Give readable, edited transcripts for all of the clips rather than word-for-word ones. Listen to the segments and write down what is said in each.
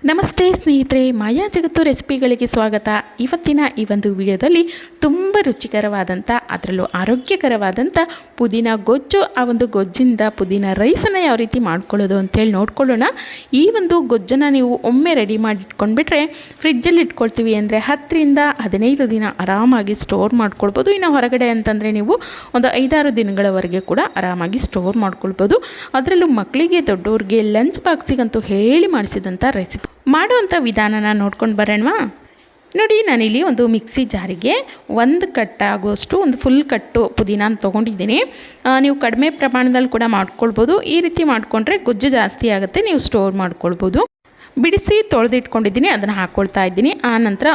ನಮಸ್ತೆ ಸ್ನೇಹಿತರೆ, ಮಾಯಾ ಜಗತ್ತು ರೆಸಿಪಿಗಳಿಗೆ ಸ್ವಾಗತ. ಇವತ್ತಿನ ಈ ಒಂದು ವಿಡಿಯೋದಲ್ಲಿ ತುಂಬ ರುಚಿಕರವಾದಂಥ, ಅದರಲ್ಲೂ ಆರೋಗ್ಯಕರವಾದಂಥ ಪುದೀನ ಗೊಜ್ಜು, ಆ ಒಂದು ಗೊಜ್ಜಿಂದ ಪುದೀನ ರೈಸನ್ನು ಯಾವ ರೀತಿ ಮಾಡ್ಕೊಳ್ಳೋದು ಅಂತೇಳಿ ನೋಡ್ಕೊಳ್ಳೋಣ. ಈ ಒಂದು ಗೊಜ್ಜನ್ನು ನೀವು ಒಮ್ಮೆ ರೆಡಿ ಮಾಡಿ ಇಟ್ಕೊಂಡ್ಬಿಟ್ರೆ ಫ್ರಿಜ್ಜಲ್ಲಿ ಇಟ್ಕೊಳ್ತೀವಿ ಅಂದರೆ 10ರಿಂದ 15 ದಿನ ಆರಾಮಾಗಿ ಸ್ಟೋರ್ ಮಾಡ್ಕೊಳ್ಬೋದು. ಇನ್ನು ಹೊರಗಡೆ ಅಂತಂದರೆ ನೀವು ಒಂದು 5-6 ದಿನಗಳವರೆಗೆ ಕೂಡ ಆರಾಮಾಗಿ ಸ್ಟೋರ್ ಮಾಡ್ಕೊಳ್ಬೋದು. ಅದರಲ್ಲೂ ಮಕ್ಕಳಿಗೆ ದೊಡ್ಡವ್ರಿಗೆ ಲಂಚ್ ಬಾಕ್ಸಿಗಂತೂ ಹೇಳಿ ಮಾಡಿಸಿದಂಥ ರೆಸಿಪಿ ಮಾಡುವಂಥ ವಿಧಾನನ ನೋಡ್ಕೊಂಡು ಬರೋಣವಾ. ನೋಡಿ, ನಾನಿಲ್ಲಿ ಒಂದು ಮಿಕ್ಸಿ ಜಾರಿಗೆ 1 ಕಟ್ಟಾಗುವಷ್ಟು, ಒಂದು ಫುಲ್ ಕಟ್ಟು ಪುದೀನ ತೊಗೊಂಡಿದ್ದೀನಿ. ನೀವು ಕಡಿಮೆ ಪ್ರಮಾಣದಲ್ಲಿ ಕೂಡ ಮಾಡ್ಕೊಳ್ಬೋದು. ಈ ರೀತಿ ಮಾಡಿಕೊಂಡ್ರೆ ಗೊಜ್ಜು ಜಾಸ್ತಿ ಆಗುತ್ತೆ, ನೀವು ಸ್ಟೋರ್ ಮಾಡ್ಕೊಳ್ಬೋದು. ಬಿಡಿಸಿ ತೊಳೆದಿಟ್ಕೊಂಡಿದ್ದೀನಿ, ಅದನ್ನು ಹಾಕ್ಕೊಳ್ತಾ ಇದ್ದೀನಿ. ಆನಂತರ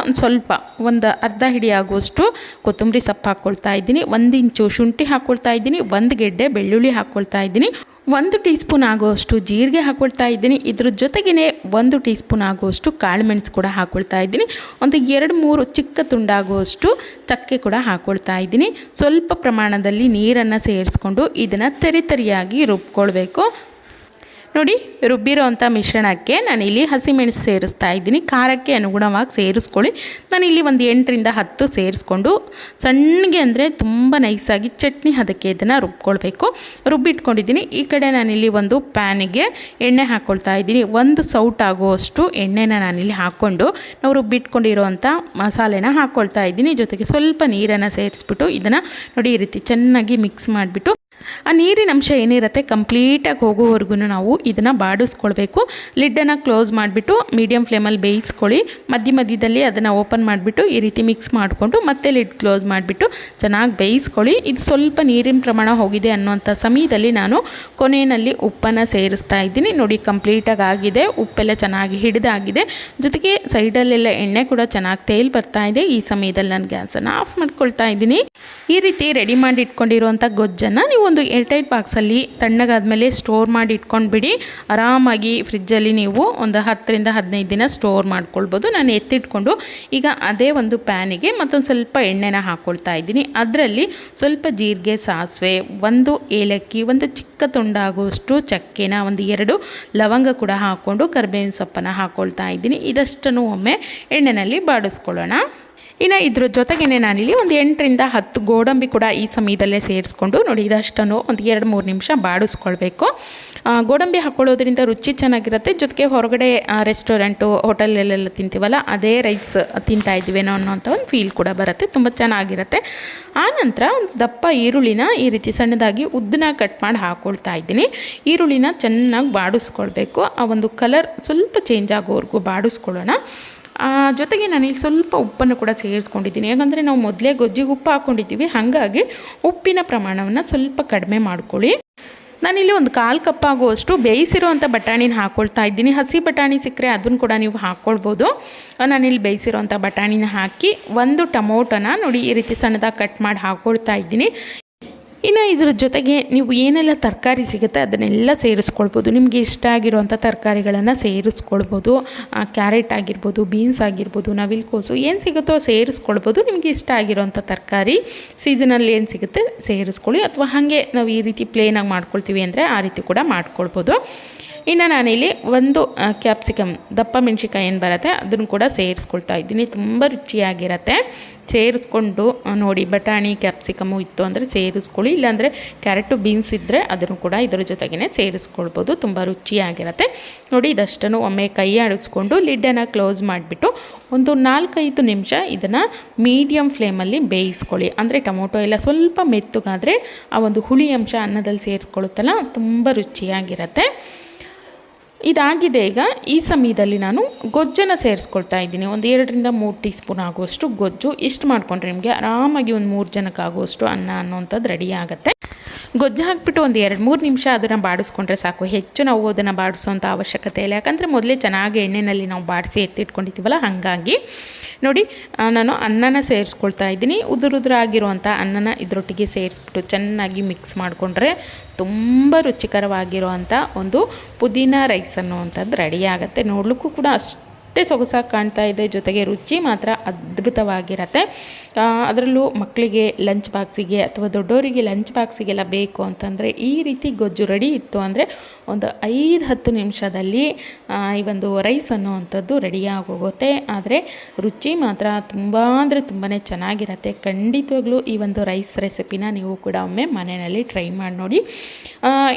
ಒಂದು ಅರ್ಧ ಹಿಡಿ ಆಗುವಷ್ಟು ಕೊತ್ತಂಬರಿ ಸೊಪ್ಪು ಹಾಕ್ಕೊಳ್ತಾ ಇದ್ದೀನಿ. 1 ಇಂಚು ಶುಂಠಿ ಹಾಕ್ಕೊಳ್ತಾ ಇದ್ದೀನಿ. 1 ಗೆಡ್ಡೆ ಬೆಳ್ಳುಳ್ಳಿ ಹಾಕ್ಕೊಳ್ತಾ ಇದ್ದೀನಿ. 1 ಟೀ ಸ್ಪೂನ್ ಆಗುವಷ್ಟು ಜೀರಿಗೆ ಹಾಕ್ಕೊಳ್ತಾ ಇದ್ದೀನಿ. ಇದ್ರ ಜೊತೆಗೇ 1 ಟೀ ಸ್ಪೂನ್ ಆಗುವಷ್ಟು ಕಾಳು ಮೆಣಸು ಕೂಡ ಹಾಕ್ಕೊಳ್ತಾ ಇದ್ದೀನಿ. ಒಂದು 2-3 ಚಿಕ್ಕ ತುಂಡಾಗುವಷ್ಟು ಚಕ್ಕೆ ಕೂಡ ಹಾಕ್ಕೊಳ್ತಾ ಇದ್ದೀನಿ. ಸ್ವಲ್ಪ ಪ್ರಮಾಣದಲ್ಲಿ ನೀರನ್ನು ಸೇರಿಸ್ಕೊಂಡು ಇದನ್ನು ತರಿಯಾಗಿ ರುಬ್ಕೊಳ್ಬೇಕು. ನೋಡಿ, ರುಬ್ಬಿರೋ ಅಂಥ ಮಿಶ್ರಣಕ್ಕೆ ನಾನಿಲ್ಲಿ ಹಸಿಮೆಣಸು ಸೇರಿಸ್ತಾ ಇದ್ದೀನಿ. ಖಾರಕ್ಕೆ ಅನುಗುಣವಾಗಿ ಸೇರಿಸ್ಕೊಳ್ಳಿ. ನಾನಿಲ್ಲಿ ಒಂದು 8ರಿಂದ 10 ಸೇರಿಸ್ಕೊಂಡು ಸಣ್ಣಗೆ, ಅಂದರೆ ತುಂಬ ನೈಸಾಗಿ ಚಟ್ನಿ ಅದಕ್ಕೆ ಇದನ್ನು ರುಬ್ಕೊಳ್ಬೇಕು. ರುಬ್ಬಿಟ್ಕೊಂಡಿದ್ದೀನಿ. ಈ ಕಡೆ ನಾನಿಲ್ಲಿ ಒಂದು ಪ್ಯಾನಿಗೆ ಎಣ್ಣೆ ಹಾಕ್ಕೊಳ್ತಾ ಇದ್ದೀನಿ. 1 ಸೌಟ್ ಆಗುವಷ್ಟು ಎಣ್ಣೆನ ನಾನಿಲ್ಲಿ ಹಾಕ್ಕೊಂಡು ನಾವು ರುಬ್ಬಿಟ್ಕೊಂಡಿರೋವಂಥ ಮಸಾಲೆನ ಹಾಕ್ಕೊಳ್ತಾ ಇದ್ದೀನಿ. ಜೊತೆಗೆ ಸ್ವಲ್ಪ ನೀರನ್ನು ಸೇರಿಸ್ಬಿಟ್ಟು ಇದನ್ನು ನೋಡಿ ಈ ರೀತಿ ಚೆನ್ನಾಗಿ ಮಿಕ್ಸ್ ಮಾಡಿಬಿಟ್ಟು ಆ ನೀರಿನ ಅಂಶ ಏನಿರುತ್ತೆ ಕಂಪ್ಲೀಟಾಗಿ ಹೋಗೋವರೆಗೂ ನಾವು ಇದನ್ನು ಬಾಡಿಸ್ಕೊಳ್ಬೇಕು. ಲಿಡ್ಡನ್ನು ಕ್ಲೋಸ್ ಮಾಡಿಬಿಟ್ಟು ಮೀಡಿಯಮ್ ಫ್ಲೇಮಲ್ಲಿ ಬೇಯಿಸ್ಕೊಳ್ಳಿ. ಮಧ್ಯದಲ್ಲಿ ಅದನ್ನು ಓಪನ್ ಮಾಡಿಬಿಟ್ಟು ಈ ರೀತಿ ಮಿಕ್ಸ್ ಮಾಡಿಕೊಂಡು ಮತ್ತೆ ಲಿಡ್ ಕ್ಲೋಸ್ ಮಾಡಿಬಿಟ್ಟು ಚೆನ್ನಾಗಿ ಬೇಯಿಸ್ಕೊಳ್ಳಿ. ಇದು ಸ್ವಲ್ಪ ನೀರಿನ ಪ್ರಮಾಣ ಹೋಗಿದೆ ಅನ್ನೋಂಥ ಸಮಯದಲ್ಲಿ ನಾನು ಕೊನೆಯಲ್ಲಿ ಉಪ್ಪನ್ನು ಸೇರಿಸ್ತಾ ಇದ್ದೀನಿ. ನೋಡಿ, ಕಂಪ್ಲೀಟಾಗಿ ಆಗಿದೆ, ಉಪ್ಪೆಲ್ಲ ಚೆನ್ನಾಗಿ ಹಿಡಿದಾಗಿದೆ. ಜೊತೆಗೆ ಸೈಡಲ್ಲೆಲ್ಲ ಎಣ್ಣೆ ಕೂಡ ಚೆನ್ನಾಗಿ ತೇಲ್ ಬರ್ತಾ ಇದೆ. ಈ ಸಮಯದಲ್ಲಿ ನಾನು ಗ್ಯಾಸನ್ನು ಆಫ್ ಮಾಡ್ಕೊಳ್ತಾ ಇದ್ದೀನಿ. ಈ ರೀತಿ ರೆಡಿ ಮಾಡಿ ಇಟ್ಕೊಂಡಿರುವಂಥ ಗೊಜ್ಜನ್ನು ನೀವು ಒಂದು ಏರ್ಟೈಟ್ ಬಾಕ್ಸಲ್ಲಿ ತಣ್ಣಗಾದ್ಮೇಲೆ ಸ್ಟೋರ್ ಮಾಡಿ ಇಟ್ಕೊಂಡ್ಬಿಡಿ. ಆರಾಮಾಗಿ ಫ್ರಿಜ್ಜಲ್ಲಿ ನೀವು ಒಂದು 10ರಿಂದ 15 ದಿನ ಸ್ಟೋರ್ ಮಾಡ್ಕೊಳ್ಬೋದು. ನಾನು ಎತ್ತಿಟ್ಕೊಂಡು ಈಗ ಅದೇ ಒಂದು ಪ್ಯಾನಿಗೆ ಮತ್ತೊಂದು ಸ್ವಲ್ಪ ಎಣ್ಣೆನ ಹಾಕ್ಕೊಳ್ತಾ ಇದ್ದೀನಿ. ಅದರಲ್ಲಿ ಸ್ವಲ್ಪ ಜೀರಿಗೆ, ಸಾಸಿವೆ, 1 ಏಲಕ್ಕಿ, 1 ಚಿಕ್ಕ ತುಂಡಾಗುವಷ್ಟು ಚಕ್ಕೆನ, 1-2 ಲವಂಗ ಕೂಡ ಹಾಕ್ಕೊಂಡು ಕರಿಬೇವಿನ ಸೊಪ್ಪನ್ನು ಹಾಕ್ಕೊಳ್ತಾ ಇದ್ದೀನಿ. ಇದಷ್ಟನ್ನು ಒಮ್ಮೆ ಎಣ್ಣೆಯಲ್ಲಿ ಬಾಡಿಸ್ಕೊಳ್ಳೋಣ. ಇನ್ನು ಇದ್ರ ಜೊತೆಗೇ ನಾನಿಲ್ಲಿ ಒಂದು 8ರಿಂದ 10 ಗೋಡಂಬಿ ಕೂಡ ಈ ಸಮಯದಲ್ಲೇ ಸೇರಿಸ್ಕೊಂಡು ನೋಡಿ ಇದಷ್ಟನ್ನು ಒಂದು 2-3 ನಿಮಿಷ ಬಾಡಿಸ್ಕೊಳ್ಬೇಕು. ಗೋಡಂಬಿ ಹಾಕ್ಕೊಳ್ಳೋದ್ರಿಂದ ರುಚಿ ಚೆನ್ನಾಗಿರುತ್ತೆ. ಜೊತೆಗೆ ಹೊರಗಡೆ ರೆಸ್ಟೋರೆಂಟು, ಹೋಟೆಲಲ್ಲೆಲ್ಲ ತಿಂತೀವಲ್ಲ, ಅದೇ ರೈಸ್ ತಿಂತಾಯಿದ್ದೀವೇನೋ ಅನ್ನೋಂಥ ಒಂದು ಫೀಲ್ ಕೂಡ ಬರುತ್ತೆ. ತುಂಬ ಚೆನ್ನಾಗಿರುತ್ತೆ. ಆನಂತರ ಒಂದು ದಪ್ಪ ಈರುಳ್ಳಿನ ಈ ರೀತಿ ಸಣ್ಣದಾಗಿ ಉದ್ದನ ಕಟ್ ಮಾಡಿ ಹಾಕ್ಕೊಳ್ತಾ ಇದ್ದೀನಿ. ಈರುಳ್ಳಿನ ಚೆನ್ನಾಗಿ ಬಾಡಿಸ್ಕೊಳ್ಬೇಕು. ಆ ಒಂದು ಕಲರ್ ಸ್ವಲ್ಪ ಚೇಂಜ್ ಆಗೋವರೆಗೂ ಬಾಡಿಸ್ಕೊಳ್ಳೋಣ. ಜೊತೆಗೆ ನಾನಿಲ್ಲಿ ಸ್ವಲ್ಪ ಉಪ್ಪನ್ನು ಕೂಡ ಸೇರಿಸ್ಕೊಂಡಿದ್ದೀನಿ. ಯಾಕಂದರೆ ನಾವು ಮೊದಲೇ ಗೊಜ್ಜಿಗೆ ಉಪ್ಪು ಹಾಕ್ಕೊಂಡಿದ್ದೀವಿ, ಹಾಗಾಗಿ ಉಪ್ಪಿನ ಪ್ರಮಾಣವನ್ನು ಸ್ವಲ್ಪ ಕಡಿಮೆ ಮಾಡ್ಕೊಳ್ಳಿ. ನಾನಿಲ್ಲಿ ಒಂದು 1/4 ಕಪ್ ಆಗುವಷ್ಟು ಬೇಯಿಸಿರೋವಂಥ ಬಟಾಣಿನ ಹಾಕ್ಕೊಳ್ತಾ ಇದ್ದೀನಿ. ಹಸಿ ಬಟಾಣಿ ಸಿಕ್ಕರೆ ಅದನ್ನು ಕೂಡ ನೀವು ಹಾಕ್ಕೊಳ್ಬೋದು. ನಾನಿಲ್ಲಿ ಬೇಯಿಸಿರೋವಂಥ ಬಟಾಣಿನ ಹಾಕಿ 1 ಟೊಮೊಟೊನ ನೋಡಿ ಈ ರೀತಿ ಸಣ್ಣದಾಗಿ ಕಟ್ ಮಾಡಿ ಹಾಕ್ಕೊಳ್ತಾ ಇದ್ದೀನಿ. ಇನ್ನು ಇದ್ರ ಜೊತೆಗೆ ನೀವು ಏನೆಲ್ಲ ತರಕಾರಿ ಸಿಗುತ್ತೆ ಅದನ್ನೆಲ್ಲ ಸೇರಿಸ್ಕೊಳ್ಬೋದು. ನಿಮಗೆ ಇಷ್ಟ ಆಗಿರುವಂಥ ತರಕಾರಿಗಳನ್ನು ಸೇರಿಸ್ಕೊಳ್ಬೋದು. ಕ್ಯಾರೆಟ್ ಆಗಿರ್ಬೋದು, ಬೀನ್ಸ್ ಆಗಿರ್ಬೋದು, ನವಿಲುಕೋಸು, ಏನು ಸಿಗುತ್ತೋ ಸೇರಿಸ್ಕೊಳ್ಬೋದು. ನಿಮಗೆ ಇಷ್ಟ ಆಗಿರೋವಂಥ ತರಕಾರಿ ಸೀಸನಲ್ಲಿ ಏನು ಸಿಗುತ್ತೆ ಸೇರಿಸ್ಕೊಳ್ಳಿ. ಅಥವಾ ಹಾಗೆ ನಾವು ಈ ರೀತಿ ಪ್ಲೇನಾಗಿ ಮಾಡ್ಕೊಳ್ತೀವಿ ಅಂದರೆ ಆ ರೀತಿ ಕೂಡ ಮಾಡ್ಕೊಳ್ಬೋದು. ಇನ್ನು ನಾನಿಲ್ಲಿ 1 ಕ್ಯಾಪ್ಸಿಕಮ್, ದಪ್ಪ ಮೆಣಸಿನ್ಕಾಯಿ ಏನು ಬರುತ್ತೆ ಅದನ್ನು ಕೂಡ ಸೇರಿಸ್ಕೊಳ್ತಾ ಇದ್ದೀನಿ. ತುಂಬ ರುಚಿಯಾಗಿರುತ್ತೆ. ಸೇರಿಸ್ಕೊಂಡು ನೋಡಿ, ಬಟಾಣಿ ಕ್ಯಾಪ್ಸಿಕಮ್ಮು ಇತ್ತು ಅಂದರೆ ಸೇರಿಸ್ಕೊಳ್ಳಿ. ಇಲ್ಲಾಂದರೆ ಕ್ಯಾರೆಟು, ಬೀನ್ಸ್ ಇದ್ದರೆ ಅದನ್ನು ಕೂಡ ಇದರ ಜೊತೆಗೇ ಸೇರಿಸ್ಕೊಳ್ಬೋದು. ತುಂಬ ರುಚಿಯಾಗಿರುತ್ತೆ. ನೋಡಿ, ಇದಷ್ಟನ್ನು ಒಮ್ಮೆ ಕೈ ಆಡಿಸ್ಕೊಂಡು ಲಿಡ್ಡನ್ನು ಕ್ಲೋಸ್ ಮಾಡಿಬಿಟ್ಟು ಒಂದು 4-5 ನಿಮಿಷ ಇದನ್ನು ಮೀಡಿಯಮ್ ಫ್ಲೇಮಲ್ಲಿ ಬೇಯಿಸ್ಕೊಳ್ಳಿ. ಅಂದರೆ ಟೊಮೊಟೊ ಎಲ್ಲ ಸ್ವಲ್ಪ ಮೆತ್ತಗಾದರೆ ಆ ಒಂದು ಹುಳಿ ಅಂಶ ಅನ್ನದಲ್ಲಿ ಸೇರಿಸ್ಕೊಳ್ಳುತ್ತಲ್ಲ, ತುಂಬ ರುಚಿಯಾಗಿರುತ್ತೆ. ಇದಾಗಿದೆ. ಈಗ ಈ ಸಮಯದಲ್ಲಿ ನಾನು ಗೊಜ್ಜನ್ನು ಸೇರಿಸ್ಕೊಳ್ತಾ ಇದ್ದೀನಿ. ಒಂದು 2ರಿಂದ 3 ಟೀ ಸ್ಪೂನ್ ಆಗುವಷ್ಟು ಗೊಜ್ಜು. ಇಷ್ಟು ಮಾಡಿಕೊಂಡ್ರೆ ನಿಮಗೆ ಆರಾಮಾಗಿ ಒಂದು 3 ಜನಕ್ಕಾಗುವಷ್ಟು ಅನ್ನ ಅನ್ನೋವಂಥದ್ದು ರೆಡಿ ಆಗುತ್ತೆ. ಗೊಜ್ಜು ಹಾಕಿಬಿಟ್ಟು ಒಂದು 2-3 ನಿಮಿಷ ಅದನ್ನು ಬಾಡಿಸ್ಕೊಂಡ್ರೆ ಸಾಕು. ಹೆಚ್ಚು ನಾವು ಅದನ್ನು ಬಾಡಿಸೋವಂಥ ಅವಶ್ಯಕತೆ ಇಲ್ಲ. ಯಾಕಂದರೆ ಮೊದಲೇ ಚೆನ್ನಾಗಿ ಎಣ್ಣೆಯಲ್ಲಿ ನಾವು ಬಾಡಿಸಿ ಎತ್ತಿಟ್ಕೊಂಡಿದ್ದೀವಲ್ಲ, ಹಾಗಾಗಿ ನೋಡಿ ನಾನು ಅನ್ನನ ಸೇರಿಸ್ಕೊಳ್ತಾ ಇದ್ದೀನಿ. ಉದುರುದುರಾಗಿರುವಂಥ ಅನ್ನನ ಇದರೊಟ್ಟಿಗೆ ಸೇರಿಸ್ಬಿಟ್ಟು ಚೆನ್ನಾಗಿ ಮಿಕ್ಸ್ ಮಾಡಿಕೊಂಡ್ರೆ ತುಂಬ ರುಚಿಕರವಾಗಿರುವಂಥ ಒಂದು ಪುದೀನ ರೈಸ್ ಅನ್ನುವಂಥದ್ದು ರೆಡಿ ಆಗುತ್ತೆ. ನೋಡಲಿಕ್ಕೂ ಕೂಡ ಅಷ್ಟೇ ಸೊಗಸಾಗಿ ಕಾಣ್ತಾ ಇದೆ. ಜೊತೆಗೆ ರುಚಿ ಮಾತ್ರ ಅದ್ಭುತವಾಗಿರುತ್ತೆ. ಅದರಲ್ಲೂ ಮಕ್ಕಳಿಗೆ ಲಂಚ್ ಬಾಕ್ಸಿಗೆ ಅಥವಾ ದೊಡ್ಡವರಿಗೆ ಲಂಚ್ ಬಾಕ್ಸಿಗೆಲ್ಲ ಬೇಕು ಅಂತಂದರೆ ಈ ರೀತಿ ಗೊಜ್ಜು ರೆಡಿ ಇತ್ತು ಅಂದರೆ ಒಂದು 5-10 ನಿಮಿಷದಲ್ಲಿ ಈ ಒಂದು ರೈಸ್ ಅನ್ನುವಂಥದ್ದು ರೆಡಿಯಾಗೋಗುತ್ತೆ. ಆದರೆ ರುಚಿ ಮಾತ್ರ ತುಂಬ ಅಂದರೆ ತುಂಬಾ ಚೆನ್ನಾಗಿರುತ್ತೆ. ಖಂಡಿತವಾಗ್ಲೂ ಈ ಒಂದು ರೈಸ್ ರೆಸಿಪಿನ ನೀವು ಕೂಡ ಒಮ್ಮೆ ಮನೆಯಲ್ಲಿ ಟ್ರೈ ಮಾಡಿ ನೋಡಿ.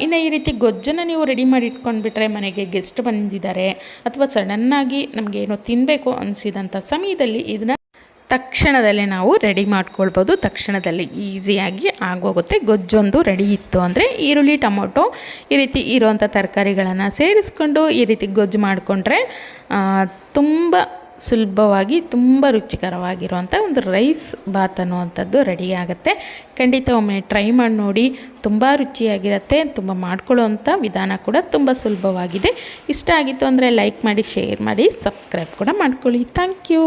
ಇನ್ನು ಈ ರೀತಿ ಗೊಜ್ಜನ್ನು ನೀವು ರೆಡಿ ಮಾಡಿ ಇಟ್ಕೊಂಡ್ಬಿಟ್ರೆ ಮನೆಗೆ ಗೆಸ್ಟ್ ಬಂದಿದ್ದಾರೆ ಅಥವಾ ಸಡನ್ನಾಗಿ ನಮಗೇನೋ ತಿನ್ನಬೇಕು ಅನಿಸಿದಂಥ ಸಮಯದಲ್ಲಿ ಇದನ್ನು ತಕ್ಷಣದಲ್ಲೇ ನಾವು ರೆಡಿ ಮಾಡ್ಕೊಳ್ಬೋದು. ತಕ್ಷಣದಲ್ಲಿ ಈಸಿಯಾಗಿ ಆಗೋಗುತ್ತೆ. ಗೊಜ್ಜೊಂದು ರೆಡಿ ಇತ್ತು ಅಂದರೆ ಈರುಳ್ಳಿ, ಟೊಮೊಟೊ ಈ ರೀತಿ ಇರುವಂಥ ತರಕಾರಿಗಳನ್ನು ಸೇರಿಸ್ಕೊಂಡು ಈ ರೀತಿ ಗೊಜ್ಜು ಮಾಡಿಕೊಂಡ್ರೆ ತುಂಬ ಸುಲಭವಾಗಿ ತುಂಬ ರುಚಿಕರವಾಗಿರುವಂಥ ಒಂದು ರೈಸ್ ಬಾತ್ ಅನ್ನುವಂಥದ್ದು ರೆಡಿ ಆಗುತ್ತೆ. ಖಂಡಿತ ಒಮ್ಮೆ ಟ್ರೈ ಮಾಡಿ ನೋಡಿ. ತುಂಬ ರುಚಿಯಾಗಿರುತ್ತೆ. ತುಂಬ ಮಾಡ್ಕೊಳ್ಳೋವಂಥ ವಿಧಾನ ಕೂಡ ತುಂಬ ಸುಲಭವಾಗಿದೆ. ಇಷ್ಟ ಆಗಿತ್ತು ಅಂದರೆ ಲೈಕ್ ಮಾಡಿ, ಶೇರ್ ಮಾಡಿ, ಸಬ್ಸ್ಕ್ರೈಬ್ ಕೂಡ ಮಾಡ್ಕೊಳ್ಳಿ. Thank you.